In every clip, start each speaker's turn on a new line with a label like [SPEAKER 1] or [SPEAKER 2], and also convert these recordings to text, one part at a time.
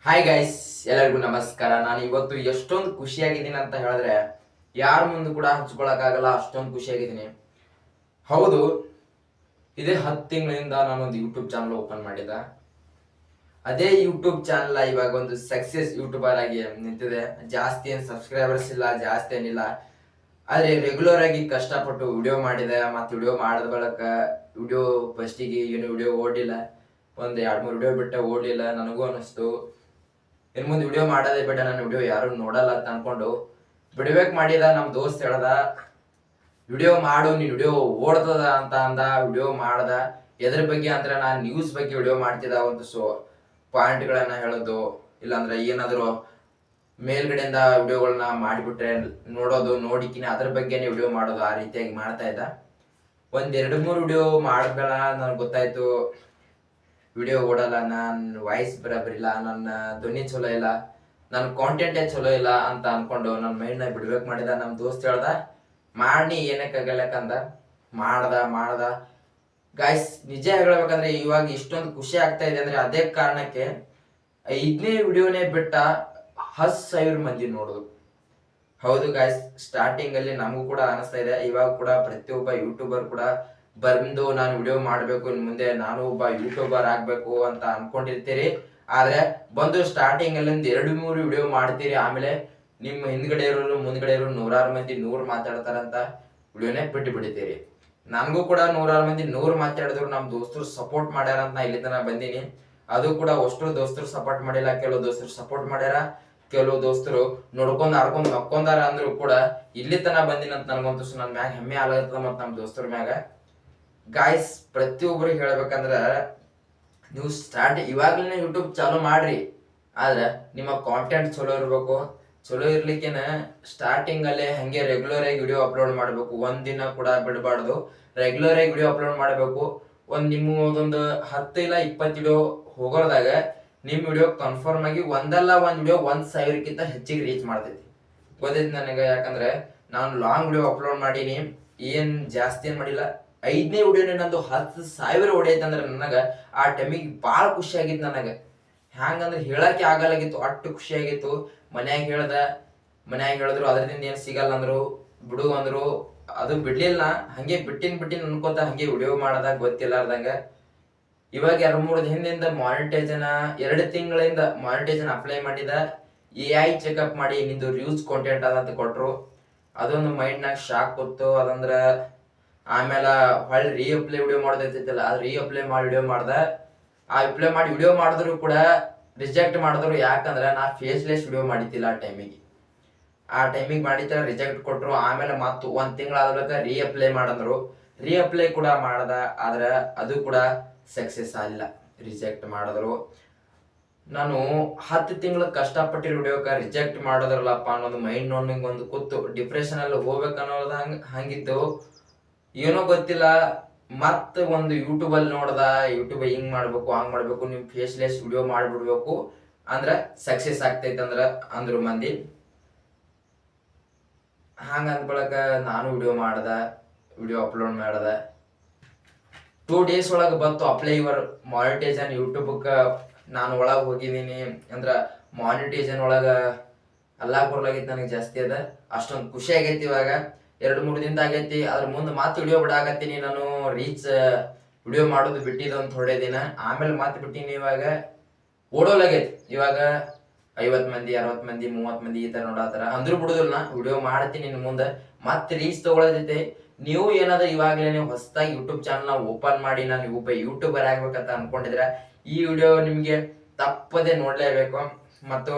[SPEAKER 1] Hi guys, ಎಲ್ಲರಿಗೂ ನಮಸ್ಕಾರ. ನಾನು ಇವತ್ತು ಎಷ್ಟೊಂದು ಖುಷಿಯಾಗಿದ್ದೀನಿ ಅಂತ ಹೇಳಿದ್ರೆ ಯಾರ ಮುಂದೆ ಕೂಡ ಹಂಚ್ಕೊಳಕ್ಕಾಗಲ್ಲ, ಅಷ್ಟೊಂದು ಖುಷಿಯಾಗಿದ್ದೀನಿ. ಹೌದು, ಇದೇ 10 ತಿಂಗಳಿಂದ ನಾನೊಂದು ಯೂಟ್ಯೂಬ್ ಚಾನಲ್ ಓಪನ್ ಮಾಡಿದ. ಅದೇ ಯೂಟ್ಯೂಬ್ ಚಾನಲ್ ಇವಾಗ ಒಂದು ಸಕ್ಸೆಸ್ ಯೂಟ್ಯೂಬರ್ ಆಗಿ ನಿಂತಿದೆ. ಜಾಸ್ತಿ ಏನು ಸಬ್ಸ್ಕ್ರೈಬರ್ಸ್ ಇಲ್ಲ, ಜಾಸ್ತಿ ಏನಿಲ್ಲ. ಆದ್ರೆ ರೆಗ್ಯುಲರ್ ಆಗಿ ಕಷ್ಟಪಟ್ಟು ವಿಡಿಯೋ ಮಾಡಿದೆ. ಮತ್ತು ವಿಡಿಯೋ ಮಾಡಿದ ಬಳಿಕ ವಿಡಿಯೋ ಫಸ್ಟಿಗೆ ಏನು ವಿಡಿಯೋ ಓಡಿಲ್ಲ, ಒಂದು 2-3 ವಿಡಿಯೋ ಬಿಟ್ಟು ಓಡಲಿಲ್ಲ. ನನಗೂ ಅನಿಸ್ತು ಇನ್ನು ಮುಂದೆ ವಿಡಿಯೋ ಮಾಡೋದೇ ಬೇಡ, ನಾನು ವಿಡಿಯೋ ಯಾರು ನೋಡಲ್ಲ ಅಂತ ಅನ್ಕೊಂಡು ಬಿಡ್ಬೇಕು ಮಾಡಿದ. ನಮ್ಮ ದೋಸ್ತ್ ಹೇಳ್ದ ವಿಡಿಯೋ ಮಾಡು, ನೀನು ವಿಡಿಯೋ ಓಡ್ತದ ಅಂತ ಅಂದ. ವಿಡಿಯೋ ಮಾಡ್ದ. ಎದ್ರ ಬಗ್ಗೆ ಅಂದ್ರೆ ನಾನು ನ್ಯೂಸ್ ಬಗ್ಗೆ ವಿಡಿಯೋ ಮಾಡ್ತಿದ್ದ. ಒಂದು ಪಾಯಿಂಟ್ಗಳನ್ನ ಹೇಳೋದು, ಇಲ್ಲಾಂದ್ರೆ ಏನಾದ್ರು ಮೇಲ್ಗಡೆಯಿಂದ ವಿಡಿಯೋಗಳನ್ನ ಮಾಡಿಬಿಟ್ರೆ ನೋಡೋದು, ನೋಡಿಕಿನಿ ಅದ್ರ ಬಗ್ಗೆನೇ ವಿಡಿಯೋ ಮಾಡೋದು, ಆ ರೀತಿಯಾಗಿ ಮಾಡ್ತಾ ಇದ್ದ. 1-2-3 ವಿಡಿಯೋ ಮಾಡಿದ್ಮೇಲ ನನಗೆ ಗೊತ್ತಾಯ್ತು ವಿಡಿಯೋ ಓಡಲ್ಲ, ನನ್ನ ವಾಯ್ಸ್ ಬರಬರಿಲ್ಲ, ನನ್ನ ಧ್ವನಿ ಚಲೋ ಇಲ್ಲ, ನನ್ನ ಕಾಂಟೆಂಟೇ ಚಲೋ ಇಲ್ಲ ಅಂತ ಅನ್ಕೊಂಡು ನನ್ನ ಮೈಂಡ್ನ ಬಿಡ್ಬೇಕು ಮಾಡಿದ. ನಮ್ಮ ದೋಸ್ತ್ ಹೇಳ್ದ ಮಾಡಿ ಏನಕ್ಕಾಗಲ್ಲಕ್ಕಂದ ಮಾಡ್ದ. ಗಾಯ್ಸ್, ನಿಜ ಹೇಳ್ಬೇಕಂದ್ರೆ ಇವಾಗ ಇಷ್ಟೊಂದು ಖುಷಿ ಆಗ್ತಾ ಇದೆ ಅಂದ್ರೆ ಅದೇ ಕಾರಣಕ್ಕೆ 5ನೇ ವಿಡಿಯೋನೇ ಬಿಟ್ಟ 10,000 ಮಂದಿ ನೋಡೋದು. ಹೌದು ಗಾಯ್ಸ್, ಸ್ಟಾರ್ಟಿಂಗ್ ಅಲ್ಲಿ ನಮಗೂ ಕೂಡ ಅನಿಸ್ತಾ ಇದೆ. ಇವಾಗ ಕೂಡ ಪ್ರತಿಯೊಬ್ಬ ಯೂಟ್ಯೂಬರ್ ಕೂಡ ಬಂದು ನಾನು ವಿಡಿಯೋ ಮಾಡಬೇಕು, ಇನ್ನು ಮುಂದೆ ನಾನು ಒಬ್ಬ ಯೂಟ್ಯೂಬರ್ ಆಗ್ಬೇಕು ಅಂತ ಅನ್ಕೊಂಡಿರ್ತೀರಿ. ಆದ್ರೆ ಬಂದು ಸ್ಟಾರ್ಟಿಂಗ್ ಅಲ್ಲಿ 2-3 ವಿಡಿಯೋ ಮಾಡ್ತೀರಿ, ಆಮೇಲೆ ನಿಮ್ಮ ಹಿಂದ್ಗಡೆ ಇರೋರು ಮುಂದ್ಗಡೆ ಇರೋರು 100 ಮಂದಿ 100 ಮಾತಾಡ್ತಾರಂತ ವಿಡಿಯೋನೇ ಬಿಟ್ಟು ಬಿಡ್ತೀರಿ. ನನಗೂ ಕೂಡ 100 ಮಂದಿ 100 ಮಾತಾಡಿದ್ರು ನಮ್ಮ ದೋಸ್ತರು ಸಪೋರ್ಟ್ ಮಾಡ್ಯಾರ ಅಂತ ನಾ ಇಲ್ಲಿ ತನಕ ಬಂದೀನಿ. ಅದು ಕೂಡ ಅಷ್ಟು ದೋಸ್ತರು ಸಪೋರ್ಟ್ ಮಾಡಿಲ್ಲ, ಕೆಲವು ದೋಸ್ತರು ಸಪೋರ್ಟ್ ಮಾಡ್ಯಾರ, ಕೆಲವು ದೋಸ್ತರು ನೋಡ್ಕೊಂಡ್ ಆಡ್ಕೊಂಡ್ ಮಕ್ಕೊಂದಾರ ಅಂದ್ರು ಕೂಡ ಇಲ್ಲಿ ತನ ಬಂದಿನಂತ ನನಗಂತೂ ನನ್ನ ಮ್ಯಾಗ ಹೆಮ್ಮೆ ಆಗತ್ತದ. ಮತ್ತು ನಮ್ಮ ದೋಸ್ತರ ಮ್ಯಾಗ. ಗಾಯ್ಸ್, ಪ್ರತಿಯೊಬ್ಬರಿಗೆ ಹೇಳ್ಬೇಕಂದ್ರ ನೀವು ಇವಾಗ್ಲೇ ಯೂಟ್ಯೂಬ್ ಚಾಲು ಮಾಡ್ರಿ, ಆದ್ರೆ ನಿಮ್ಮ ಕಾಂಟೆಂಟ್ ಚಲೋ ಇರ್ಬೇಕು. ಚಲೋ ಇರ್ಲಿಕ್ಕೇನ ಸ್ಟಾರ್ಟಿಂಗ್ ಅಲ್ಲೇ ಹಂಗೆ ರೆಗ್ಯುಲರ್ ಆಗಿ ವಿಡಿಯೋ ಅಪ್ಲೋಡ್ ಮಾಡ್ಬೇಕು. ಒಂದಿನ ಕೂಡ ಬಿಡಬಾರ್ದು, ರೆಗ್ಯುಲರ್ ಆಗಿ ವಿಡಿಯೋ ಅಪ್ಲೋಡ್ ಮಾಡ್ಬೇಕು. ನಿಮ್ಮದೊಂದು 10 ಇಲ್ಲ 20 ವಿಡಿಯೋ ಹೋಗೋದಾಗ ನಿಮ್ ವಿಡಿಯೋ ಕನ್ಫರ್ಮ್ ಆಗಿ ಒಂದಲ್ಲ ಒಂದ್ ವಿಡಿಯೋ 1,000ಕ್ಕಿಂತ ಹೆಚ್ಚಿಗೆ ರೀಚ್ ಮಾಡ್ತೈತಿ. ಗೊತ್ತೈತಿ ನನಗೆ, ಯಾಕಂದ್ರೆ ನಾನು ಲಾಂಗ್ ವಿಡಿಯೋ ಅಪ್ಲೋಡ್ ಮಾಡೀನಿ, ಏನ್ ಜಾಸ್ತಿ ಏನ್ ಮಾಡಿಲ್ಲ. 5ನೇ ವಿಡಿಯೋನೇ ನಂದು 10,000 ಹೊಡೆಯೈತಂದ್ರೆ ನನಗೆ ಆ ಟೈಮಿಗೆ ಭಾಳ ಖುಷಿ ಆಗಿತ್ತು. ನನಗೆ ಹ್ಯಾಂಗಂದ್ರೆ ಹೇಳಕ್ಕೆ ಆಗಲ್ಲಾಗಿತ್ತು, ಅಷ್ಟು ಖುಷಿ ಆಗಿತ್ತು. ಮನ್ಯಾಗ ಹೇಳಿದ್ರು ಅದರಿಂದ ಏನು ಸಿಗಲ್ಲ ಅಂದ್ರು, ಬಿಡು ಅಂದ್ರು. ಅದು ಬಿಡ್ಲಿಲ್ಲ, ಹಂಗೆ ಬಿಟ್ಟಿನ್ ಅನ್ಕೋತ ಹಂಗೆ ವಿಡಿಯೋ ಮಾಡದಾಗ ಗೊತ್ತಿಲ್ಲಾರ್ದಂಗ ಇವಾಗ 2-3 ದಿನದಿಂದ ಮಾನಿಟೈಸೇಷನ್ 2 ತಿಂಗಳಿಂದ ಮಾನಿಟೈಸೇಷನ್ ಅಪ್ಲೈ ಮಾಡಿದ. AI ಚೆಕಪ್ ಮಾಡಿ ನಿಂದು ರಿವ್ಯೂಸ್ ಕಾಂಟೆಂಟ್ ಅದಂತ ಕೊಟ್ರು. ಅದೊಂದು ಮೈಂಡ್ನಾಗ ಶಾಕ್ ಕೊತ್ತು. ಅದಂದ್ರ ಆಮೇಲೆ ಹೊಳ್ಳಿ ರೀಅಪ್ಲೈ ವಿಡಿಯೋ ಮಾಡೋದೈತಿಲ್ಲ, ಅದು ರೀಅಪ್ಲೈ ಮಾಡಿ ವಿಡಿಯೋ ಮಾಡ್ದೆ. ಆ ಅಪ್ಲೈ ಮಾಡಿ ವಿಡಿಯೋ ಮಾಡಿದ್ರು ಕೂಡ ರಿಜೆಕ್ಟ್ ಮಾಡಿದ್ರು. ಯಾಕಂದ್ರೆ ನಾ ಫೇಸ್ಲೆಸ್ ವಿಡಿಯೋ ಮಾಡಿದ್ದಿಲ್ಲ ಆ ಟೈಮಿಗೆ ಮಾಡಿದ್ರೆ ರಿಜೆಕ್ಟ್ ಕೊಟ್ರು. ಆಮೇಲೆ ಮತ್ತು 1 ತಿಂಗಳಾದ ಬಳಿಕ ರೀಅಪ್ಲೈ ಮಾಡಂದ್ರು. ರೀಅಪ್ಲೈ ಕೂಡ ಮಾಡ್ದ, ಆದ್ರೆ ಅದು ಕೂಡ ಸಕ್ಸಸ್ ಆಗಿಲ್ಲ, ರಿಜೆಕ್ಟ್ ಮಾಡಿದ್ರು. ನಾನು 10 ತಿಂಗಳು ಕಷ್ಟಪಟ್ಟಿರೋ ವಿಡಿಯೋಕ್ಕೆ ರಿಜೆಕ್ಟ್ ಮಾಡೋದ್ರಲ್ಲಪ್ಪ ಅನ್ನೋದು ಮೈಂಡ್ ನೋಡಿಂಗ್ ಒಂದು ಕೂತು ಡಿಪ್ರೆಷನ್ ಅಲ್ಲಿ ಹೋಗ್ಬೇಕನ್ನೋದು ಹಂಗಿತ್ತು. ಏನೋ ಗೊತ್ತಿಲ್ಲ. ಮತ್ತೆ ಒಂದು ಯೂಟ್ಯೂಬ್ ಅಲ್ಲಿ ನೋಡ್ದ, ಯೂಟ್ಯೂಬ್ ಹಿಂಗ್ ಮಾಡ್ಬೇಕು ಹಂಗ್ ಮಾಡ್ಬೇಕು, ನಿಮ್ ಫೇಸ್ಲೆಸ್ ವಿಡಿಯೋ ಮಾಡ್ಬಿಡ್ಬೇಕು ಅಂದ್ರ ಸಕ್ಸಸ್ ಆಗ್ತೈತೆ ಅಂದ್ರು ಮಂದಿ. ಹಂಗ ಅಂದ್ಕೊಳಕ ನಾನು ವಿಡಿಯೋ ಅಪ್ಲೋಡ್ ಮಾಡ್ದ. 2 ಡೇಸ್ ಒಳಗೆ ಬಂತು ಅಪ್ಲೈ ಯುವರ್ ಮಾನಿಟೈಸೇಷನ್. ಯೂಟ್ಯೂಬ್ಗೆ ನಾನು ಒಳಗೆ ಹೋಗಿದ್ದೀನಿ ಅಂದ್ರ ಮಾನಿಟೈಸೇಷನ್ ಒಳಗ ಅಲ್ಲಾ ಬರ್ಲಾಗೈತಿ. ನನಗೆ ಜಾಸ್ತಿ ಅದ, ಅಷ್ಟೊಂದು ಖುಷಿ ಆಗೈತಿ. ಇವಾಗ 2-3 ದಿನದ ಆಗೈತಿ. ಅದ್ರ ಮುಂದೆ ಮತ್ತೆ ವಿಡಿಯೋ ಬಿಡಾಕತ್ತೀನಿ. ನಾನು ರೀಚ್ ವಿಡಿಯೋ ಮಾಡೋದು ಬಿಟ್ಟಿದ್ದು ಒಂದು ಥೋಡೆ ದಿನ, ಆಮೇಲೆ ಮತ್ತೆ ಬಿಟ್ಟಿನಿ. ಇವಾಗ ಓಡೋಲಾಗೈತಿ. ಇವಾಗ 50 ಮಂದಿ 60 ಮಂದಿ 30 ಮಂದಿ ಈ ತರ ನೋಡತ್ತಾರ ಅಂದ್ರೂ ಬಿಡುದಿಲ್ಲ. ವಿಡಿಯೋ ಮಾಡ್ತೀನಿ ಇನ್ನು ಮುಂದೆ, ಮತ್ತೆ ರೀಚ್ ತಗೊಳ್ಳೋದೈತೆ. ನೀವು ಏನಾದ್ರೂ ಇವಾಗಲೇ ನೀವು ಹೊಸದಾಗಿ ಯೂಟ್ಯೂಬ್ ಚಾನಲ್ ಓಪನ್ ಮಾಡಿ ನಾನು ಒಬ್ಬ ಯೂಟ್ಯೂಬರ್ ಆಗ್ಬೇಕಂತ ಅನ್ಕೊಂಡಿದ್ರೆ ಈ ವಿಡಿಯೋ ನಿಮ್ಗೆ ತಪ್ಪದೆ ನೋಡ್ಲೇಬೇಕು. ಮತ್ತು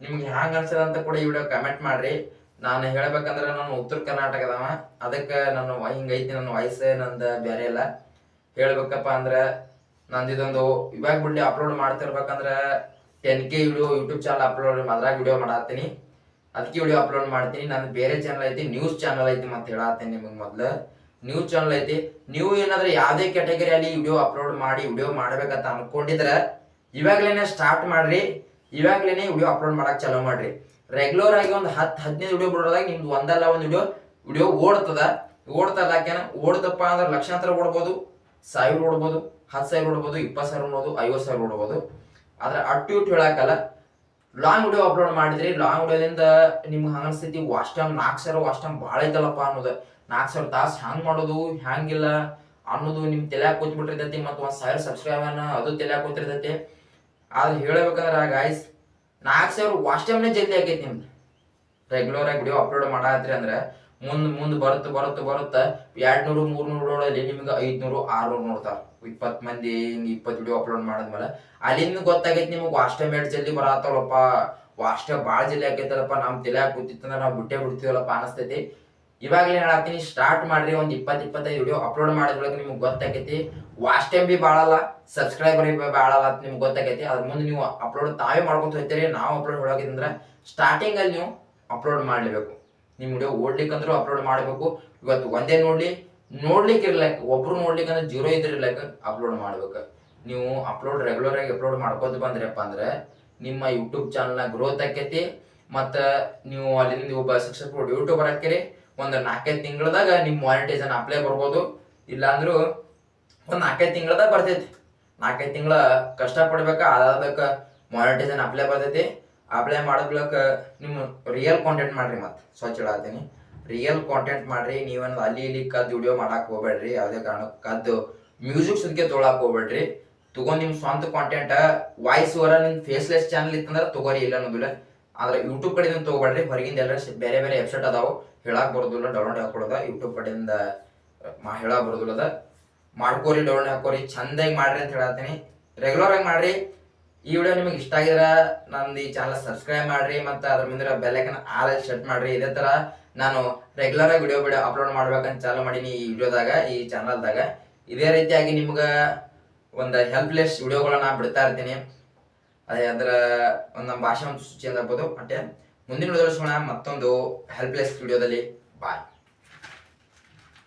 [SPEAKER 1] ನಿಮ್ಗೆ ಹ್ಯಾಂಗ ಅನ್ಸದ ಅಂತ ಕೂಡ ಈ ವಿಡಿಯೋ ಕಮೆಂಟ್ ಮಾಡ್ರಿ. ನಾನು ಹೇಳ್ಬೇಕಂದ್ರೆ ನಾನು ಉತ್ತರ ಕರ್ನಾಟಕದವ, ಅದಕ್ಕೆ ನಾನು ಹಿಂಗೈತಿ ನನ್ನ ವಾಯ್ಸ್, ನಂದು ಬೇರೆ ಇಲ್ಲ. ಹೇಳ್ಬೇಕಪ್ಪ ಅಂದ್ರೆ ನಂದಿದೊಂದು ಇವಾಗ ಬಿಡ್ಲಿ ಅಪ್ಲೋಡ್ ಮಾಡ್ತಿರ್ಬೇಕಂದ್ರೆ 10K video YouTube channel upload ಅದ್ರಾಗ ವಿಡಿಯೋ ಮಾಡತ್ತೀನಿ, ಅದಕ್ಕೆ ವಿಡಿಯೋ ಅಪ್ಲೋಡ್ ಮಾಡ್ತೀನಿ. ನಂದು ಬೇರೆ ಚಾನಲ್ ಐತಿ, ನ್ಯೂಸ್ ಚಾನಲ್ ಐತಿ. ಮತ್ತೆ ಹೇಳತ್ತೀನಿ ನಿಮಗೆ ಮೊದ್ಲು, ನ್ಯೂಸ್ ಚಾನಲ್ ಐತಿ. ನೀವು ಏನಾದ್ರೆ ಯಾವ್ದೇ ಕ್ಯಾಟಗರಿಯಲ್ಲಿ ವಿಡಿಯೋ ಅಪ್ಲೋಡ್ ಮಾಡಿ ವಿಡಿಯೋ ಮಾಡ್ಬೇಕಂತ ಅನ್ಕೊಂಡಿದ್ರೆ ಇವಾಗ್ಲೇನೆ ಸ್ಟಾರ್ಟ್ ಮಾಡ್ರಿ. ಇವಾಗ್ಲೇನೆ ವಿಡಿಯೋ ಅಪ್ಲೋಡ್ ಮಾಡಕ್ ಚಾಲೂ ಮಾಡ್ರಿ. ರೆಗ್ಯುಲರ್ ಆಗಿ ಒಂದು 10-15 ವಿಡಿಯೋ ಬಿಡೋದಾಗ ನಿಮ್ದು ಒಂದಲ್ಲ ಒಂದು ವಿಡಿಯೋ ಓಡ್ತದ. ಓಡ್ತಪ್ಪ ಅಂದ್ರೆ ಲಕ್ಷಾಂತರ ಓಡ್ಬೋದು, 1000 ಓಡ್ಬೋದು, 10,000 ಓಡ್ಬೋದು, 20,000 ಓಡ್ಬೋದು, 50,000 ಓಡ್ಬೋದು. ಆದ್ರೆ ಅಟ್ಟು ಹೇಳಕ್ಕಲ್ಲ. ಲಾಂಗ್ ವಿಡಿಯೋ ಅಪ್ಲೋಡ್ ಮಾಡಿದ್ರಿ, ಲಾಂಗ್ ವಿಡಿಯೋದಿಂದ ನಿಮ್ಗೆ ಅನಿಸ್ತೈತಿ ವಾಚ್ ಟೈಮ್ 4,000 ವಾಚ್ ಟೈಮ್ ಭಾಳ ಐತಲ್ಲಪ್ಪ ಅನ್ನೋದು. 4,000 ತಾಸು ಹ್ಯಾಂಗ್ ಮಾಡೋದು ಹ್ಯಾಂಗಿಲ್ಲ ಅನ್ನೋದು ನಿಮ್ ತಲೆಯಾಗ ಕೂತ್ಬಿಟ್ಟಿರ್ತೈತಿ. ಮತ್ತು 1,000 ಸಬ್ಸ್ಕ್ರೈಬರ್ನ ಅದು ತಲೆಯಾಗ ಕೂತಿರ್ತೈತಿ. ಆದ್ರೆ ಹೇಳಬೇಕಂದ್ರೆ ಗಾಯ್ಸ್ 4,000 ವಾಚ್ ಟೈಮ್ನೇ ಜಲ್ದಿ ಆಗೈತಿ ನಿಮ್ದು. ರೆಗ್ಯುಲರ್ ಆಗಿ ವಿಡಿಯೋ ಅಪ್ಲೋಡ್ ಮಾಡತ್ರಿ ಅಂದ್ರೆ ಮುಂದ್ ಬರುತ್ತೆ 200 300 ನೋಡಲಿ ನಿಮ್ಗೆ 500 600 ನೋಡ್ತಾರ. 20 ಮಂದಿ 20 ವಿಡಿಯೋ ಅಪ್ಲೋಡ್ ಮಾಡಿದ್ಮೇಲೆ ಅಲ್ಲಿಂದ ಗೊತ್ತಾಗೈತಿ ನಿಮಗೆ ವಾಚ್ ಟೈಮ್ ಎಷ್ಟು ಜಲ್ದಿ ಬರತ್ತವಲ್ಲಪ್ಪ, ವಾಚ್ ಟೈಮ್ ಭಾಳ ಜಲ್ದಿ ಆಗೈತಲ್ಲಪ್ಪ, ನಮ್ ತಲೆಯಾಗ ಕೂತಿತ್ತಂದ್ರೆ ನಾವು ಬಿಡ್ತೀವಲ್ಲಪ್ಪ ಅನಿಸ್ತೈತಿ. ಇವಾಗಲೇ ಹೇಳತ್ತೀನಿ, ಸ್ಟಾರ್ಟ್ ಮಾಡ್ರಿ. ಒಂದು 20-25 ವಿಡಿಯೋ ಅಪ್ಲೋಡ್ ಮಾಡಿದ್ರೊಳಗೆ ನಿಮ್ಗೆ ಗೊತ್ತಾಗೈತಿ. ವಾಚ್ ಟೈಮ್ ಬಿ ಬಾಳಲ್ಲ, ಸಬ್ಸ್ಕ್ರೈಬರ್ ಬಿ ಬಾಳಲ್ಲ ಅಂತ ನಿಮ್ಗೆ ಗೊತ್ತಾಗೈತಿ. ಅದ್ರ ಮುಂದೆ ನೀವು ಅಪ್ಲೋಡ್ ತಾವೇ ಮಾಡ್ಕೊಂತ ಹೋಗ್ತೀರಿ. ನಾವು ಅಪ್ಲೋಡ್ ಹೊಳಗಿದ್ರೆ ಸ್ಟಾರ್ಟಿಂಗ್ ಅಲ್ಲಿ ನೀವು ಅಪ್ಲೋಡ್ ಮಾಡ್ಲೇಬೇಕು. ನಿಮ್ ವಿಡಿಯೋ ಓಡ್ಲಿಕ್ಕಂದ್ರೂ ಅಪ್ಲೋಡ್ ಮಾಡಬೇಕು. ಇವತ್ತು ಒಂದೇ ನೋಡ್ಲಿಕ್ಕೆ ಇರ್ಲಕ್, ಒಬ್ರು ನೋಡ್ಲಿಕ್ಕೆ ಅಂದ್ರೆ 0 ಇದ್ರಿರ್ಲಕ್ ಅಪ್ಲೋಡ್ ಮಾಡ್ಬೇಕು. ನೀವು ಅಪ್ಲೋಡ್ ರೆಗ್ಯುಲರ್ ಆಗಿ ಅಪ್ಲೋಡ್ ಮಾಡ್ಕೋತ ಬಂದ್ರಪ್ಪ ಅಂದ್ರೆ ನಿಮ್ಮ ಯೂಟ್ಯೂಬ್ ಚಾನಲ್ ನ ಗ್ರೋತ್ ಆಕೈತಿ. ಮತ್ತ ನೀವು ಅಲ್ಲಿಂದ ಒಬ್ಬ ಸಕ್ಸಸ್ಫುಲ್ ಯೂಟ್ಯೂಬರ್ ಹಾಕಿರಿ. ಒಂದು 4-5 ತಿಂಗಳದಾಗ ನಿಮ್ ಮಾನಿಟೈಸೇಷನ್ ಅಪ್ಲೈ ಬರ್ಬೋದು. ಇಲ್ಲಾಂದ್ರೂ ಒಂದು 4-5 ತಿಂಗಳದಾಗ ಬರ್ತೈತಿ. 4-5 ತಿಂಗಳ ಕಷ್ಟ ಪಡ್ಬೇಕ, ಅದಾದಕ್ಕ ಮಾನಿಟೈಸೇಷನ್ ಅಪ್ಲೈ ಬರ್ತೈತಿ. ಅಪ್ಲೈ ಮಾಡದ್ಲಕ ನಿಮ್ಮ ರಿಯಲ್ ಕಾಂಟೆಂಟ್ ಮಾಡ್ರಿ. ಮತ್ತೆ ಸ್ವಚ್ಛ ಹೇಳತ್ತೀನಿ, ರಿಯಲ್ ಕಾಂಟೆಂಟ್ ಮಾಡ್ರಿ. ನೀವೇನು ಅಲ್ಲಿ ಇಲ್ಲಿ ಕದ್ದು ವಿಡಿಯೋ ಮಾಡಕ್ ಹೋಗ್ಬೇಡ್ರಿ. ಯಾವುದೇ ಕಾರಣಕ್ಕೆ ಕದ್ದು ಮ್ಯೂಸಿಕ್ ಸುದ್ಕೆ ತೊಗೊಳಕ್ ಹೋಗ್ಬೇಡ್ರಿ. ತಗೊಂಡ್ ನಿಮ್ ಸ್ವಂತ ಕಾಂಟೆಂಟ್ ವಾಯ್ಸ್ ಓವರ್ ನಿಮ್ ಫೇಸ್ಲೆಸ್ ಚಾನಲ್ ಇತ್ತಂದ್ರೆ ತಗೋರಿ, ಇಲ್ಲ ಅನ್ನೋದಿಲ್ಲ. ಆದ್ರೆ ಯೂಟ್ಯೂಬ್ ಕಡೆಯಿಂದ ತಗೋಬೇಡ್ರಿ. ಹೊರಗಿಂದ ಎಲ್ಲ ಬೇರೆ ವೆಬ್ಸೈಟ್ ಅದಾವು, ಹೇಳಕ್ ಬರೋದಿಲ್ಲ, ಡೌನ್ಲೋಡ್ ಹಾಕೊಳದ. ಯೂಟ್ಯೂಬ್ ಕಡೆಯಿಂದ ಹೇಳಕ್ ಬರೋದಿಲ್ಲದ. ಮಾಡ್ಕೋರಿ, ಡೌನ್ಲೋಡ್ ಹಾಕೋರಿ, ಚಂದಾಗಿ ಮಾಡ್ರಿ ಅಂತ ಹೇಳತ್ತೀನಿ. ರೆಗ್ಯುಲರ್ ಆಗಿ ಮಾಡ್ರಿ. ಈ ವಿಡಿಯೋ ನಿಮಗೆ ಇಷ್ಟ ಆಗಿದ್ರೆ ನಂದು ಈ ಚಾನಲ್ ಸಬ್ಸ್ಕ್ರೈಬ್ ಮಾಡ್ರಿ. ಮತ್ತೆ ಅದ್ರ ಮುಂದೆ ಬೆಲ್ ಐಕನ್ ಆಲ್ ಸೆಟ್ ಮಾಡ್ರಿ. ಇದೇ ತರ ನಾನು ರೆಗ್ಯುಲರ್ ಆಗಿ ವಿಡಿಯೋ ಅಪ್ಲೋಡ್ ಮಾಡ್ಬೇಕಂತ ಚಾಲು ಮಾಡೀನಿ ಈ ವಿಡಿಯೋದಾಗ, ಈ ಚಾನಲ್ದಾಗ. ಇದೇ ರೀತಿಯಾಗಿ ನಿಮ್ಗೆ ಒಂದು ಹೆಲ್ಪ್ಲೆಸ್ ವಿಡಿಯೋಗಳನ್ನ ಬಿಡ್ತಾ ಇರ್ತೀನಿ. ಅದೇ ಅಂದ್ರೆ ಒಂದು ನಮ್ಮ ಭಾಷೆ ಒಂದು ಚೇಂಜ್ ಆಗ್ಬೋದು. ಮತ್ತೆ ಮುಂದಿನ ವಿಡಿಯೋ ಮತ್ತೊಂದು ಹೆಲ್ಪ್ಲೆಸ್ ವಿಡಿಯೋದಲ್ಲಿ. ಬಾಯ್.